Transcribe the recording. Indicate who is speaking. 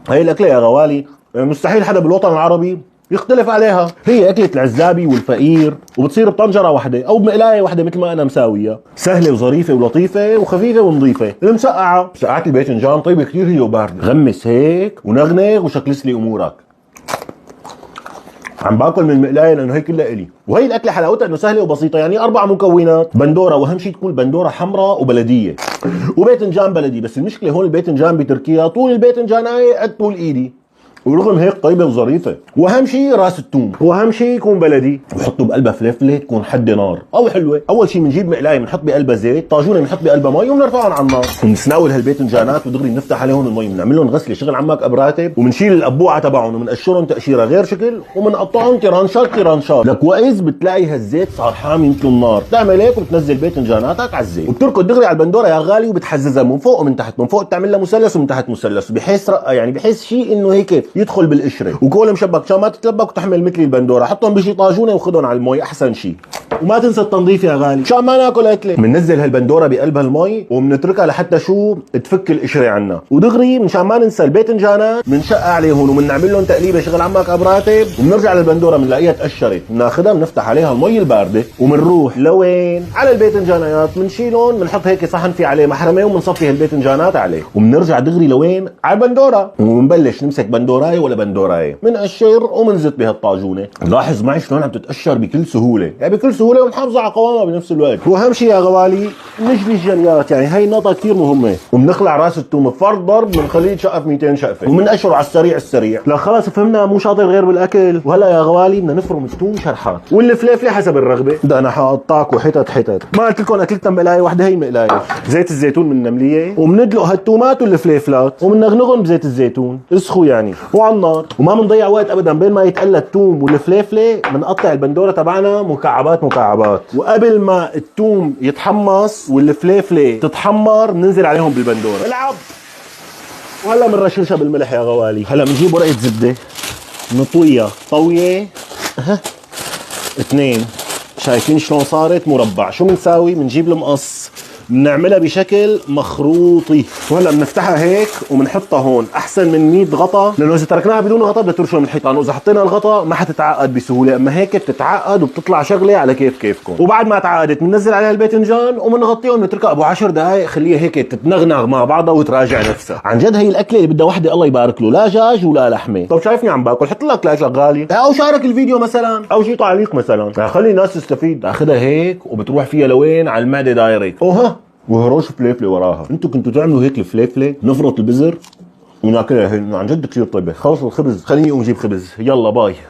Speaker 1: هي الاكله يا غوالي مستحيل حدا بالوطن العربي يختلف عليها. هي اكلة العزابي والفقير، وبتصير بطنجرة واحدة او بمقلاية واحدة مثل ما انا مساوية. سهلة وظريفة ولطيفة وخفيفة ونظيفة. المسقعة، مسقعات الباذنجان طيبة كثير هي وباردة. غمس هيك ونغنغ وشكلس لي امورك. عم باكل من المقلاية لانه هي كلها الي. وهي الاكله حلاوتها انه سهله وبسيطه، يعني 4 مكونات: بندوره، واهم شيء تكون بندوره حمراء وبلديه، وباذنجان بلدي. بس المشكله هون الباذنجان بتركيا طول الباذنجانايه قد طول ايدي، ورغم هيك طيبه وظريفه. واهم شيء راس الثوم، واهم شيء يكون بلدي، وحطوا بقلبها فلفله تكون حد نار او حلوه. اول شيء بنجيب مقلايه بنحط بقلبها زيت، طاجونه بنحط بقلبها مي وبنرفعهم على النار، وبنسناول هالباذنجانات ودغري بنفتح عليهم المي، بنعمل لهم غسله شغل عمك ابراتب، وبنشيل القبوعه تبعهم وبنقشرهم تقشيره غير شكل، وبنقطعهم ترانشات ترانشات. لك وإذ بتلاقي هالزيت صار حامي مثل النار، بتعمل هيك وبتنزل باذنجاناتك على الزيت، وبتركض دغري على البندوره يا غالي، وبتحززها من فوق ومن تحت. من فوق بتعمل لها مثلث ومن تحت مثلث، بحيث يعني بحيث شيء انه هيك يدخل بالقشره، وكل مشبك عشان ما تتلبك وتحمل مثل البندوره. حطهم بشي طاجونه وخذهم على المي احسن شيء. وما تنسى التنظيف يا غالي عشان ما ناكل اكله. بننزل هالبندوره بقلب المي وبنتركها لحتى شو تفك القشره عنا، ودغري مشان ما ننسى الباذنجانات بنشقع عليهم وبنعمل لهم تقليبه شغل عمك ابراتب، وبنرجع للبندوره بنلاقيها تقشرت، بناخذها بنفتح عليها المي البارده وبنروح لوين؟ على الباذنجانات. بنشيلهم بنحط هيك صحن في عليه محرمه وبنصفي هالباذنجانات عليه، وبنرجع دغري لوين؟ على البندوره، وبنبلش نمسك بندورايه ولا بندورايه، بنقشر وبنزت بهالطاجونه. لاحظ معي شلون عم تتقشر بكل سهوله، يعني بكل سهوله ومحافظه على قوامها بنفس الوقت. واهم شيء يا غوالي نجلي الجليات، يعني هي النقطه كثير مهمه. وبنخلع راس الثوم بفرد ضرب بنخليه يتشقف 200 شقفه، وبنقشره على السريع السريع. لا خلاص فهمنا، مو شاطر غير بالاكل. وهلا يا غوالي بدنا نفرم الثوم شرحات، والفليفله حسب الرغبه. ده انا حقطعكم حتت حتت. ما قلت لكم اكلتنا مقلايه واحده، هي مقلايه. زيت الزيتون من النمليه، وبندلق هالثومات والفليفلات وبنغنغهم بزيت الزيتون اسخوا يعني وعلى النار. وما بنضيع وقت ابدا، بين ما يتقلى الثوم والفليفله بنقطع البندوره تبعنا مكعبات مكعبات، وقبل ما الثوم يتحمص والفليفله تتحمر بننزل عليهم بالبندوره. العب. وهلا بنرشرشها بالملح يا غوالي. هلا بنجيب ورقه زبده نطويها طويه 2. شايفين شلون صارت مربع؟ شو بنساوي؟ بنجيب المقص بنعملها بشكل مخروطي، وهلا بنفتحها هيك وبنحطها هون احسن من 100 غطا، لانه اذا تركناها بدون غطا بدها ترشم الحيطان، واذا حطينا الغطا ما حتتعقد بسهوله. اما هيك بتتعقد وبتطلع شغله على كيف كيفكم. وبعد ما تعقدت بننزل عليها الباذنجان وبنغطيها وبنتركها ابو 10 دقائق، خليها هيك تتنغنغ مع بعضها وتراجع نفسها. عن جد هي الاكله اللي بدها وحده الله يبارك له، لا دجاج ولا لحمه. طب شايفني عم باكل، حط لك لايك غالي، او شارك الفيديو مثلا، او شي تعليق مثلا، خلي الناس تستفيد. تاخذها هيك وبتروح فيها لوين؟ على المعده دايركت. اوه وهروش فليفله وراها. انتوا كنتوا تعملوا هيك الفليفله، نفرط البذر وناكلها. هي عن جد كثير طيبه. خلص الخبز، خليني اقوم اجيب خبز. يلا باي.